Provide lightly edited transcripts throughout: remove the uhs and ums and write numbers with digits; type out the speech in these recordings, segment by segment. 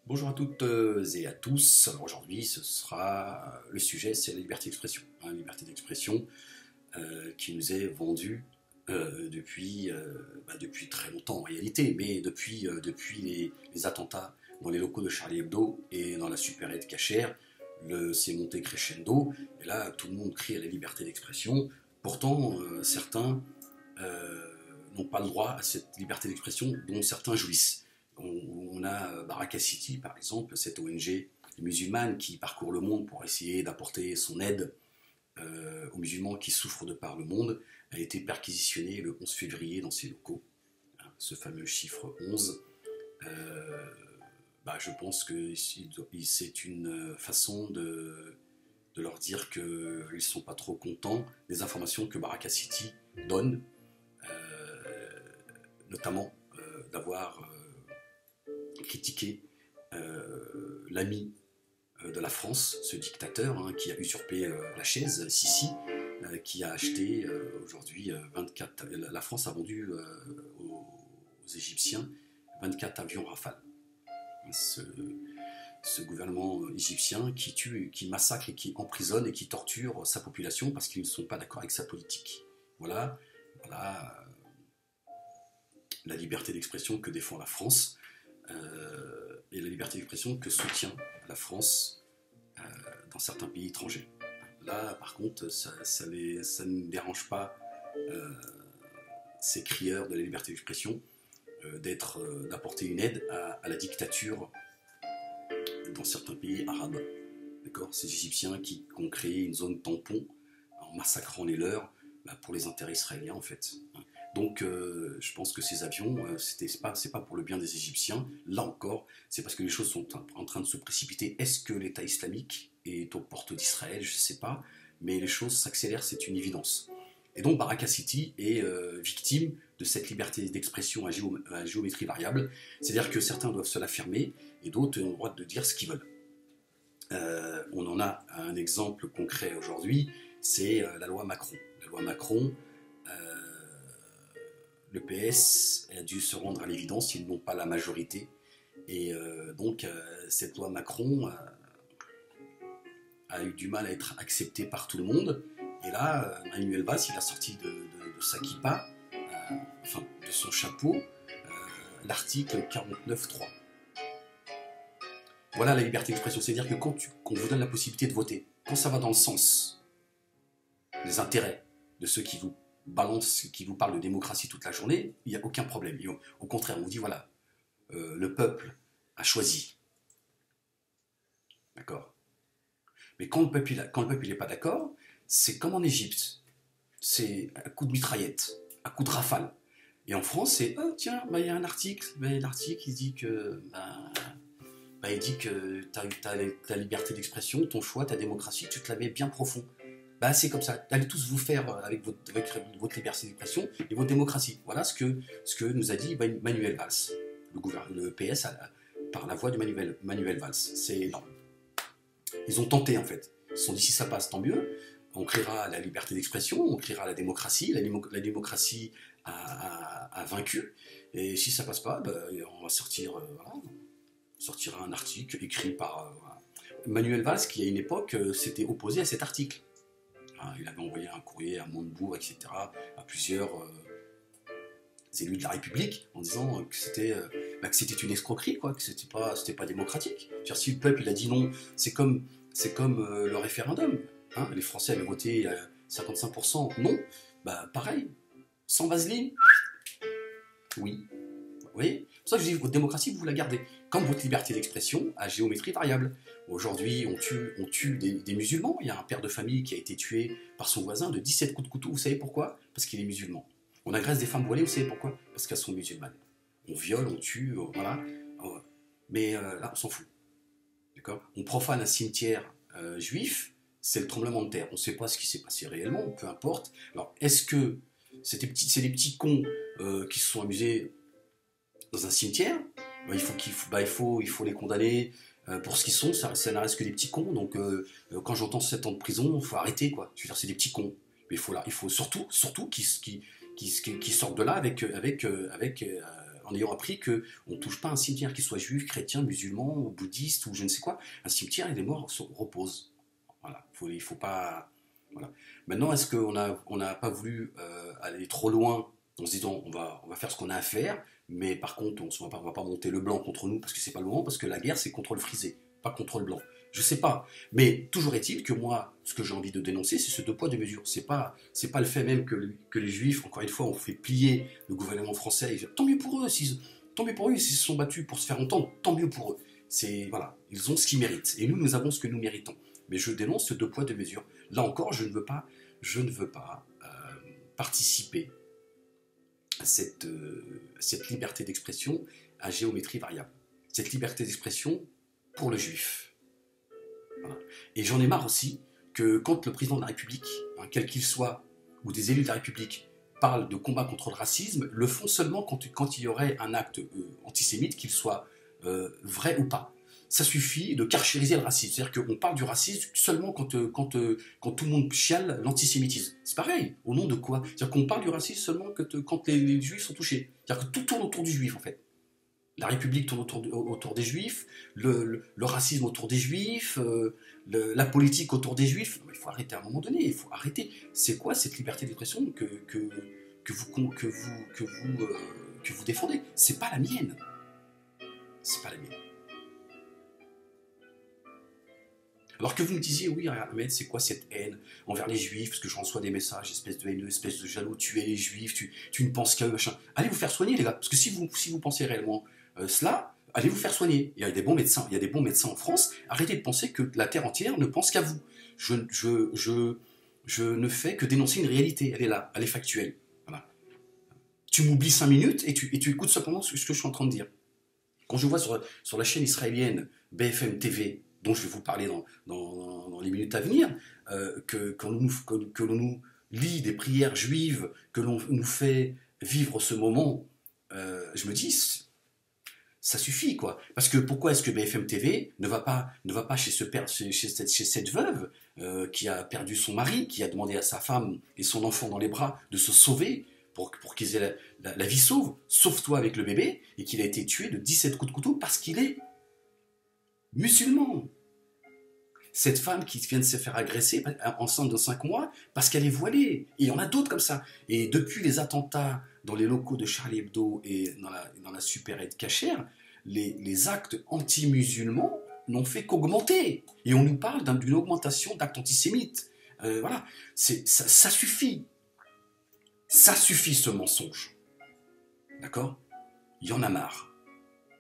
Bonjour à toutes et à tous. Alors aujourd'hui, ce sera le sujet, c'est la liberté d'expression. La liberté d'expression qui nous est vendue depuis très longtemps en réalité, mais depuis les attentats dans les locaux de Charlie Hebdo et dans la supérette cachère, c'est monté crescendo. Et là, tout le monde crie à la liberté d'expression. Pourtant, certains n'ont pas le droit à cette liberté d'expression dont certains jouissent. On a Baraka City, par exemple, cette ONG musulmane qui parcourt le monde pour essayer d'apporter son aide aux musulmans qui souffrent de par le monde, a été perquisitionnée le 11 février dans ses locaux. Ce fameux chiffre 11, je pense que c'est une façon de leur dire qu'ils ne sont pas trop contents des informations que Baraka City donne, notamment d'avoir critiqué l'ami de la France, ce dictateur qui a usurpé la chaise, Sisi, qui a acheté aujourd'hui 24... La France a vendu aux Égyptiens 24 avions Rafale. Ce gouvernement égyptien qui tue, qui massacre et qui emprisonne et qui torture sa population parce qu'ils ne sont pas d'accord avec sa politique. Voilà la liberté d'expression que défend la France. Et la liberté d'expression que soutient la France dans certains pays étrangers. Là, par contre, ça ne dérange pas ces crieurs de la liberté d'expression d'apporter une aide à la dictature dans certains pays arabes. D'accord, ces Égyptiens qui ont créé une zone tampon en massacrant les leurs pour les intérêts israéliens, en fait. Donc, je pense que ces avions, c'est pas pour le bien des Égyptiens. Là encore, c'est parce que les choses sont en train de se précipiter. Est-ce que l'État islamique est aux portes d'Israël? Je ne sais pas. Mais les choses s'accélèrent, c'est une évidence. Et donc, Baraka City est victime de cette liberté d'expression à géométrie variable. C'est-à-dire que certains doivent se l'affirmer et d'autres ont le droit de dire ce qu'ils veulent. On en a un exemple concret aujourd'hui, c'est la loi Macron. La loi Macron, le PS a dû se rendre à l'évidence, ils n'ont pas la majorité. Et donc, cette loi Macron a eu du mal à être acceptée par tout le monde. Et là, Manuel Valls, il a sorti de sa kippa, de son chapeau, l'article 49.3. Voilà la liberté d'expression, c'est-à-dire que quand on vous donne la possibilité de voter, quand ça va dans le sens des intérêts de ceux qui vous balance, qui vous parle de démocratie toute la journée, il n'y a aucun problème. Au contraire, on dit voilà, le peuple a choisi. D'accord. Mais quand le peuple n'est pas d'accord, c'est comme en Égypte. C'est à coup de mitraillette, à coup de rafale. Et en France, c'est tiens, il y a un article. L'article, il dit que tu as la liberté d'expression, ton choix, ta démocratie, tu te la mets bien profond. C'est comme ça. Allez tous vous faire avec votre liberté d'expression et votre démocratie. Voilà ce que nous a dit Manuel Valls, le PS par la voix de Manuel Valls. C'est énorme. Ils ont tenté en fait. Ils se sont dit si ça passe, tant mieux. On créera la liberté d'expression, on créera la démocratie. La démocratie a vaincu. Et si ça passe pas, on va sortira un article écrit par Manuel Valls qui à une époque s'était opposé à cet article. Il avait envoyé un courrier à Montebourg, etc., à plusieurs élus de la République, en disant que c'était une escroquerie, quoi, que c'était pas démocratique. C'est-à-dire, si le peuple il a dit non, c'est comme le référendum. Les Français avaient voté 55% non, pareil, sans vaseline, oui. Vous voyez? C'est pour ça que je dis, votre démocratie, vous la gardez. Comme votre liberté d'expression à géométrie variable. Aujourd'hui, on tue des musulmans. Il y a un père de famille qui a été tué par son voisin de 17 coups de couteau. Vous savez pourquoi? Parce qu'il est musulman. On agresse des femmes voilées, vous savez pourquoi? Parce qu'elles sont musulmanes. On viole, on tue, voilà. Mais là, on s'en fout. D'accord? On profane un cimetière juif, c'est le tremblement de terre. On ne sait pas ce qui s'est passé réellement, peu importe. Alors, est-ce que c'est des petits cons qui se sont amusés dans un cimetière? Il faut les condamner pour ce qu'ils sont, ça ne reste que des petits cons, donc quand j'entends 7 ans de prison, il faut arrêter, quoi. Je veux dire, c'est des petits cons. Mais il faut surtout qu'ils sortent de là avec en ayant appris qu'on ne touche pas un cimetière, qu'il soit juif, chrétien, musulman, ou bouddhiste, ou je ne sais quoi. Un cimetière, et les morts reposent. Voilà, il faut pas... Voilà. Maintenant, est-ce qu'on n'a pas voulu aller trop loin en se disant on va faire ce qu'on a à faire, mais par contre, on ne va pas monter le blanc contre nous, parce que c'est pas le moment, parce que la guerre, c'est contre le frisé, pas contre le blanc. Je sais pas. Mais toujours est-il que moi, ce que j'ai envie de dénoncer, c'est ce deux poids, deux mesures. C'est pas le fait même que les Juifs, encore une fois, ont fait plier le gouvernement français. Tant mieux pour eux, tant mieux pour eux, s'ils se sont battus pour se faire entendre, tant mieux pour eux. Voilà, ils ont ce qu'ils méritent. Et nous avons ce que nous méritons. Mais je dénonce ce deux poids, deux mesures. Là encore, je ne veux pas participer à cette liberté d'expression à géométrie variable. Cette liberté d'expression pour le juif. Voilà. Et j'en ai marre aussi que quand le président de la République, quel qu'il soit, ou des élus de la République, parlent de combat contre le racisme, le font seulement quand il y aurait un acte antisémite, qu'il soit vrai ou pas. Ça suffit de carchériser le racisme. C'est-à-dire qu'on parle du racisme seulement quand tout le monde chiale l'antisémitisme. C'est pareil. Au nom de quoi? C'est-à-dire qu'on parle du racisme seulement quand les juifs sont touchés. C'est-à-dire que tout tourne autour du juif, en fait. La République tourne autour des Juifs, le racisme autour des Juifs, la politique autour des Juifs. Il faut arrêter à un moment donné, il faut arrêter. C'est quoi cette liberté d'expression que vous défendez? C'est pas la mienne. C'est pas la mienne. Alors que vous me disiez, oui, Ahmed, c'est quoi cette haine envers les Juifs, parce que je reçois des messages, espèce de haineux, espèce de jaloux, tu es les Juifs, tu ne penses qu'à eux, machin. Allez vous faire soigner, les gars, parce que si vous pensez réellement cela, allez vous faire soigner. Il y a des bons médecins en France. Arrêtez de penser que la terre entière ne pense qu'à vous. Je ne fais que dénoncer une réalité. Elle est là, elle est factuelle. Voilà. Tu m'oublies 5 minutes et tu écoutes cependant ce que je suis en train de dire. Quand je vois sur la chaîne israélienne BFM TV, dont je vais vous parler dans les minutes à venir, que l'on nous lit des prières juives, que l'on nous fait vivre ce moment, je me dis, ça suffit, quoi. Parce que pourquoi est-ce que BFM TV ne va pas chez cette veuve qui a perdu son mari, qui a demandé à sa femme et son enfant dans les bras de se sauver pour qu'ils aient la vie sauve, sauve-toi avec le bébé, et qu'il a été tué de 17 coups de couteau parce qu'il est musulman. Cette femme qui vient de se faire agresser enceinte de 5 mois parce qu'elle est voilée. Et il y en a d'autres comme ça. Et depuis les attentats dans les locaux de Charlie Hebdo et dans la supérette cachère, les actes anti-musulmans n'ont fait qu'augmenter. Et on nous parle d'une augmentation d'actes antisémites. Voilà, ça suffit. Ça suffit ce mensonge. D'accord? Il y en a marre.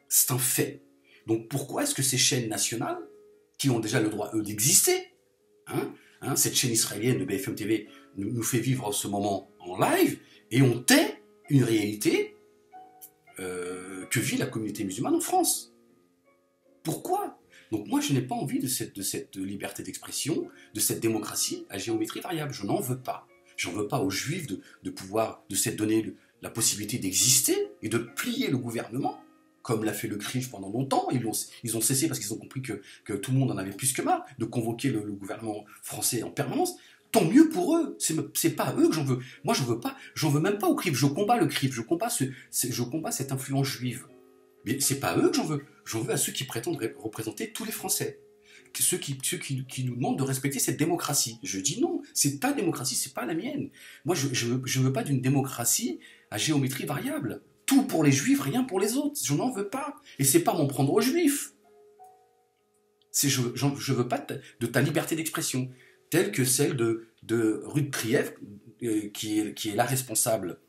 C'est un fait. Donc pourquoi est-ce que ces chaînes nationales, qui ont déjà le droit, eux, d'exister, cette chaîne israélienne de BFM TV nous fait vivre ce moment en live, et on tait une réalité que vit la communauté musulmane en France. Pourquoi? Donc moi, je n'ai pas envie de cette liberté d'expression, de cette démocratie à géométrie variable. Je n'en veux pas. J'en veux pas aux Juifs de s'être donné la possibilité d'exister et de plier le gouvernement, comme l'a fait le CRIF pendant longtemps. Ils ont cessé parce qu'ils ont compris que tout le monde en avait plus que marre de convoquer le gouvernement français en permanence. Tant mieux pour eux. C'est pas à eux que j'en veux. Moi, j'en veux même pas au CRIF. Je combats le CRIF. Je combats cette influence juive. Mais c'est pas à eux que j'en veux. J'en veux à ceux qui prétendent représenter tous les Français. Ceux qui nous demandent de respecter cette démocratie. Je dis non, c'est ta démocratie, c'est pas la mienne. Moi, je veux pas d'une démocratie à géométrie variable. Tout pour les Juifs, rien pour les autres. Je n'en veux pas. Et c'est pas m'en prendre aux Juifs. Je veux pas de ta liberté d'expression, telle que celle de Ruth Krief, qui est la responsable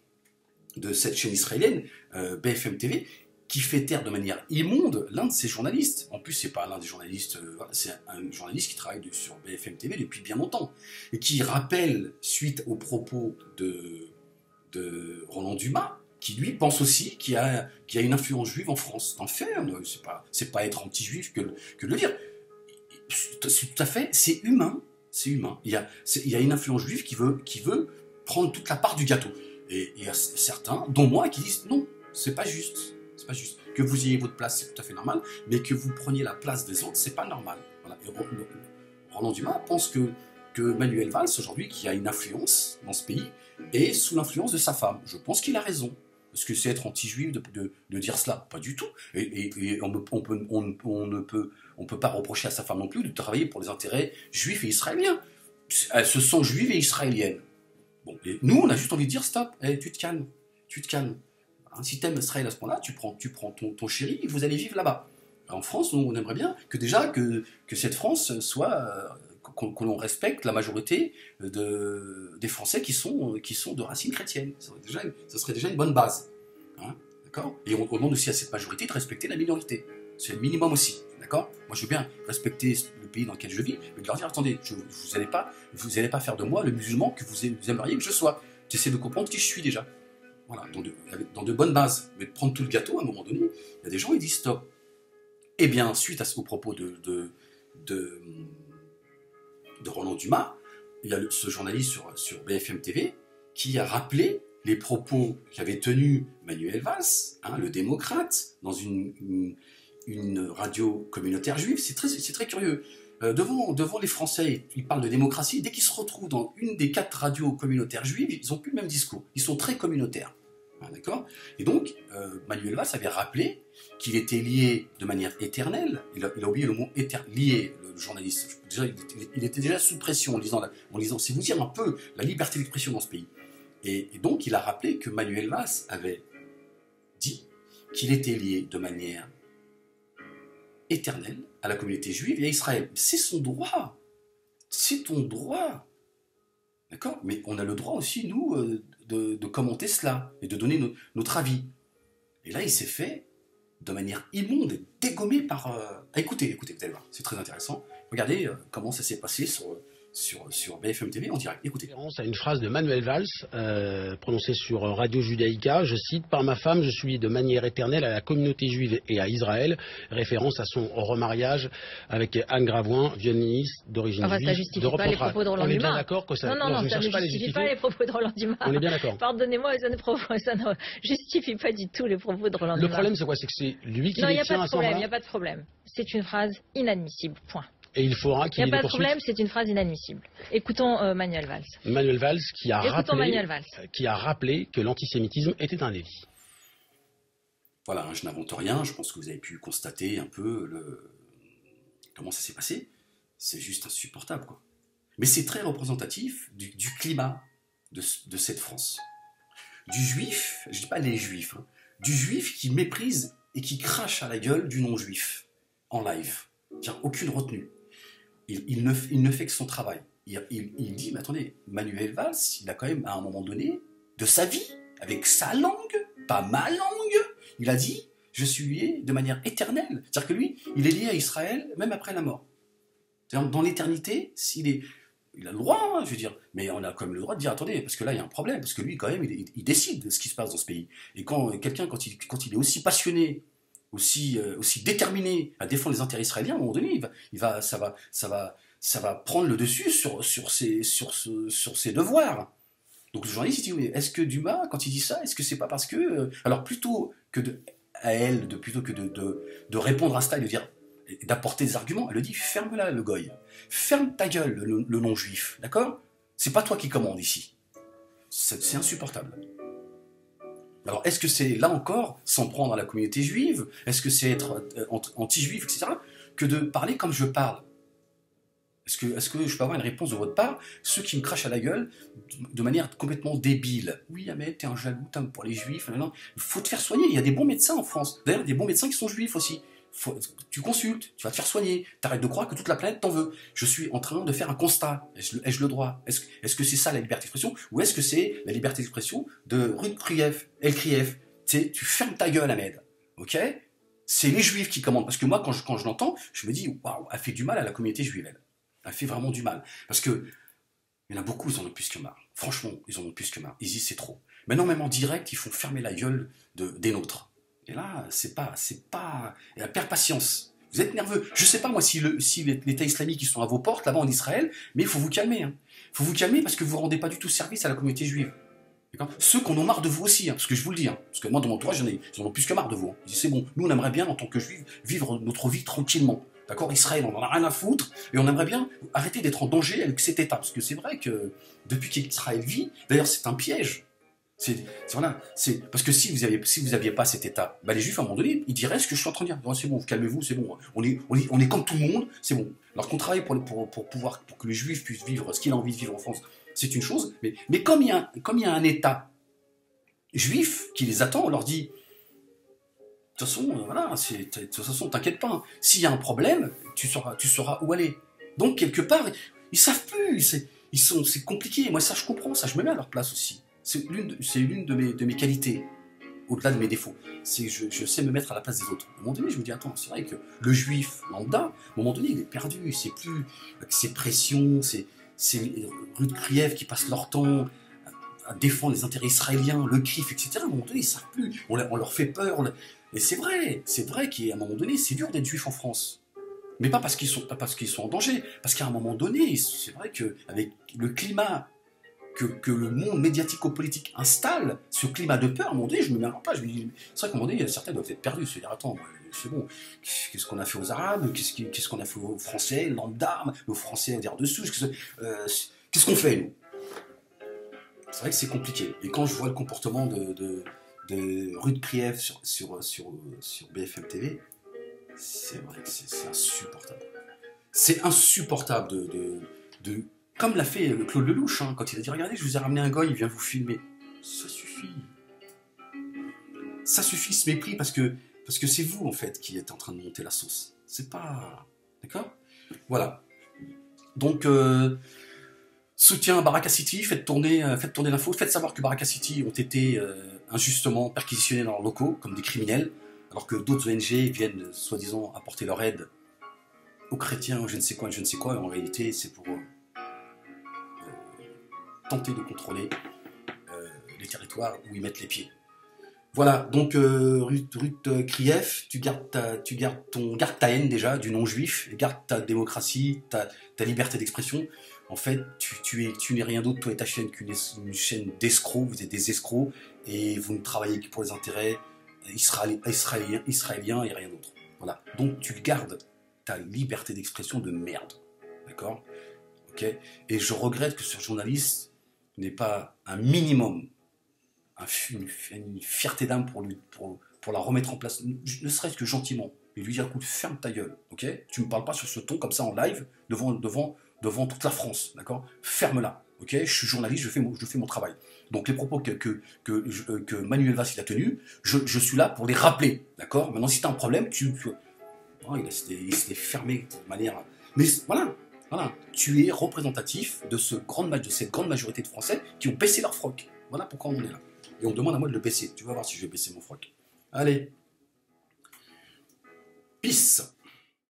de cette chaîne israélienne, BFM TV, qui fait taire de manière immonde l'un de ses journalistes. En plus, c'est pas l'un des journalistes, c'est un journaliste qui travaille sur BFM TV depuis bien longtemps, et qui rappelle, suite aux propos de Roland Dumas, qui lui pense aussi qu'il y a une influence juive en France. C'est un fait, c'est pas être anti-juif que de le dire. Tout à fait, c'est humain. C'est humain. Il y a une influence juive qui veut prendre toute la part du gâteau. Et il y a certains, dont moi, qui disent non, c'est pas juste. C'est pas juste. Que vous ayez votre place, c'est tout à fait normal, mais que vous preniez la place des autres, c'est pas normal. Voilà. Et Roland Dumas pense que Manuel Valls, aujourd'hui, qui a une influence dans ce pays, est sous l'influence de sa femme. Je pense qu'il a raison. Est-ce que c'est être anti-juif de dire cela? Pas du tout. Et on ne peut pas reprocher à sa femme non plus de travailler pour les intérêts juifs et israéliens. Elles se sentent juives et israéliennes. Bon, et nous, on a juste envie de dire stop, tu te calmes, tu te calmes. Hein, si t'aimes Israël à ce point-là, tu prends ton chéri et vous allez vivre là-bas. En France, nous, on aimerait bien que cette France soit... que l'on respecte la majorité des Français qui sont de racines chrétiennes. Ça serait déjà une bonne base. Hein, d'accord? Et on demande aussi à cette majorité de respecter la minorité. C'est le minimum aussi. D'accord? Moi, je veux bien respecter le pays dans lequel je vis, mais de leur dire, attendez, vous n'allez pas faire de moi le musulman que vous aimeriez que je sois. J'essaie de comprendre qui je suis déjà. Voilà, dans de bonnes bases. Mais de prendre tout le gâteau, à un moment donné, il y a des gens qui disent stop. Eh bien, suite aux propos de Roland Dumas, il y a ce journaliste sur BFM TV qui a rappelé les propos qu'avait tenus Manuel Valls, hein, le démocrate, dans une radio communautaire juive. C'est très curieux. Devant les Français, ils parlent de démocratie. Dès qu'ils se retrouvent dans une des 4 radios communautaires juives, ils n'ont plus le même discours. Ils sont très communautaires. Hein, d'accord? Et donc, Manuel Valls avait rappelé qu'il était lié de manière éternelle. Il a oublié le mot lié, le journaliste. Déjà, il était déjà sous pression en lisant, c'est vous dire un peu la liberté d'expression dans ce pays. Et donc, il a rappelé que Manuel Valls avait dit qu'il était lié de manière éternelle à la communauté juive et à Israël. C'est son droit. C'est ton droit. D'accord? Mais on a le droit aussi, nous, de commenter cela et de donner notre avis. Et là, il s'est fait de manière immonde et dégommé par... Écoutez, vous allez voir, c'est très intéressant. Regardez comment ça s'est passé sur BFM TV en direct. Écoutez. Référence à une phrase de Manuel Valls, prononcée sur Radio Judaïka, je cite, « Par ma femme, je suis de manière éternelle à la communauté juive et à Israël », référence à son remariage avec Anne Gravoin, violoniste d'origine juive. Ça justifie pas les propos de Roland Dumas. On est bien d'accord que ça... Non, ça ne justifie pas les propos de Roland Dumas. On est bien d'accord. Pardonnez-moi, ça ne justifie pas du tout les propos de Roland Dumas. Le problème, c'est quoi? C'est que c'est lui qui les tient à son bras. Non, il n'y a pas de problème. C'est une phrase inadmissible, point. Et il faudra qu'il y ait des poursuites. Il n'y a pas de problème, c'est une phrase inadmissible. Écoutons Manuel Valls. Manuel Valls qui a rappelé que l'antisémitisme était un délit. Voilà, je n'invente rien, je pense que vous avez pu constater un peu comment ça s'est passé. C'est juste insupportable, quoi. Mais c'est très représentatif du climat de cette France. Du juif, je ne dis pas les juifs, hein, du juif qui méprise et qui crache à la gueule du non-juif en live. Tiens, aucune retenue. Il ne fait que son travail. Il dit, mais attendez, Manuel Valls, il a quand même, à un moment donné, de sa vie, avec sa langue, pas ma langue, il a dit, je suis lié de manière éternelle. C'est-à-dire que lui, il est lié à Israël, même après la mort. C'est-à-dire, dans l'éternité, il a le droit, hein, je veux dire, mais on a quand même le droit de dire, attendez, parce que là, il y a un problème, parce que lui, quand même, il décide de ce qui se passe dans ce pays. Et quand quelqu'un, quand il est aussi passionné, aussi déterminé à défendre les intérêts israéliens, à un moment donné, ça va prendre le dessus sur ses devoirs. Donc le journaliste il dit, est-ce que Dumas, quand il dit ça, est-ce que c'est pas parce que... alors plutôt que de répondre à ça et de dire, d'apporter des arguments, elle le dit, ferme-la le goy. Ferme ta gueule, le non-juif, d'accord? C'est pas toi qui commande ici. C'est insupportable. Alors, est-ce que c'est, là encore, s'en prendre à la communauté juive? Est-ce que c'est être anti-juif, etc. Que de parler comme je parle? Est-ce que je peux avoir une réponse de votre part? Ceux qui me crachent à la gueule de manière complètement débile. Oui, Ahmed, t'es un jaloux, t'aimes pour les juifs. Non, il faut te faire soigner. Il y a des bons médecins en France. D'ailleurs, des bons médecins qui sont juifs aussi. Tu consultes, tu vas te faire soigner. T'arrêtes de croire que toute la planète t'en veut. Je suis en train de faire un constat. Ai-je le droit? Est-ce que c'est ça la liberté d'expression? Ou est-ce que c'est la liberté d'expression de Ruth Krief, El Krief? Tu fermes ta gueule, Ahmed. Ok? C'est les juifs qui commandent. Parce que moi, quand je l'entends, je me dis, waouh, elle fait du mal à la communauté juive, elle. Elle fait vraiment du mal. Parce que il y en a beaucoup, ils en ont plus que marre. Franchement, ils en ont plus que marre. Ils disent, c'est trop. Maintenant, même en direct, ils font fermer la gueule des nôtres. Et là, c'est pas, elle perd patience. Vous êtes nerveux. Je sais pas, moi, si l'État islamique, ils sont à vos portes, là-bas en Israël, mais il faut vous calmer. Hein. Il faut vous calmer parce que vous rendez pas du tout service à la communauté juive. Ceux qui en ont marre de vous aussi, hein, parce que je vous le dis. Hein, parce que moi, dans mon entourage, ils en ont plus que marre de vous. Hein. Ils disent, c'est bon, nous, on aimerait bien, en tant que juifs, vivre notre vie tranquillement. D'accord? Israël, on en a rien à foutre, et on aimerait bien arrêter d'être en danger avec cet État. Parce que c'est vrai que, depuis qu'Israël vit, d'ailleurs, c'est un piège. Voilà, parce que si vous aviez pas cet État, bah les Juifs à un moment donné, ils diraient ce que je suis en train de dire. Oh, c'est bon, calmez-vous, c'est bon. On est comme tout le monde, c'est bon. Alors qu'on travaille pour que le Juif puisse vivre ce qu'il a envie de vivre en France, c'est une chose. Mais comme il y a un État juif qui les attend, on leur dit de toute façon, voilà, de toute façon, t'inquiète pas. Hein. S'il y a un problème, tu sauras où aller. Donc quelque part, ils savent plus. C'est compliqué. Moi ça je comprends, ça je me mets à leur place aussi. C'est l'une de mes qualités, au-delà de mes défauts. Je sais me mettre à la place des autres. À un moment donné, je me dis, attends, c'est vrai que le juif lambda, à un moment donné, il est perdu. C'est plus avec ses pressions, c'est Ruth Krief qui passent leur temps à défendre les intérêts israéliens, le CRIF, etc. À un moment donné, ils ne savent plus. On leur fait peur. Et c'est vrai qu'à un moment donné, c'est dur d'être juif en France. Mais pas parce qu'ils sont en danger. Parce qu'à un moment donné, c'est vrai qu'avec le climat que le monde médiatico-politique installe, ce climat de peur, à un moment donné, je me mets en place, je me dis, c'est vrai qu'à un moment donné, certains doivent être perdus, se dire, attends, c'est bon, qu'est-ce qu'on a fait aux Arabes, qu'est-ce qu'on a fait aux Français, lambda, aux Français à dire dessous, qu'est-ce qu'on fait, nous? C'est vrai que c'est compliqué. Et quand je vois le comportement de Ruth Krief sur BFM TV, c'est vrai que c'est insupportable. C'est insupportable de comme l'a fait Claude Lelouch, hein, quand il a dit « Regardez, je vous ai ramené un gars, il vient vous filmer. » Ça suffit. Ça suffit ce mépris parce que c'est vous, en fait, qui êtes en train de monter la sauce. C'est pas... D'accord? Voilà. Donc, soutien à Baraka City, faites tourner l'info, faites savoir que Baraka City ont été injustement perquisitionnés dans leurs locaux, comme des criminels, alors que d'autres ONG viennent, soi-disant, apporter leur aide aux chrétiens, je ne sais quoi, et en réalité, c'est pour... tenter de contrôler les territoires où ils mettent les pieds. Voilà, donc Ruth Krief, tu gardes ta haine déjà du non-juif, garde ta démocratie, ta liberté d'expression. En fait, tu n'es rien d'autre, toi et ta chaîne, qu'une chaîne d'escrocs, vous êtes des escrocs, et vous ne travaillez que pour les intérêts israéliens et rien d'autre. Voilà, donc tu gardes ta liberté d'expression de merde, d'accord? Ok. Et je regrette que ce journaliste n'ait pas un minimum, une fierté d'âme pour la remettre en place, ne serait-ce que gentiment, et lui dire, écoute, ferme ta gueule, ok? Tu me parles pas sur ce ton comme ça en live, devant toute la France, d'accord? Ferme-la, ok? Je suis journaliste, je fais mon travail. Donc les propos que Manuel Valls a tenus, je suis là pour les rappeler, d'accord? Maintenant, si tu as un problème, oh, il s'est fermé de manière... Mais voilà, tu es représentatif de cette grande majorité de Français qui ont baissé leur froc. Voilà pourquoi on est là. Et on me demande à moi de le baisser. Tu vas voir si je vais baisser mon froc. Allez. Peace.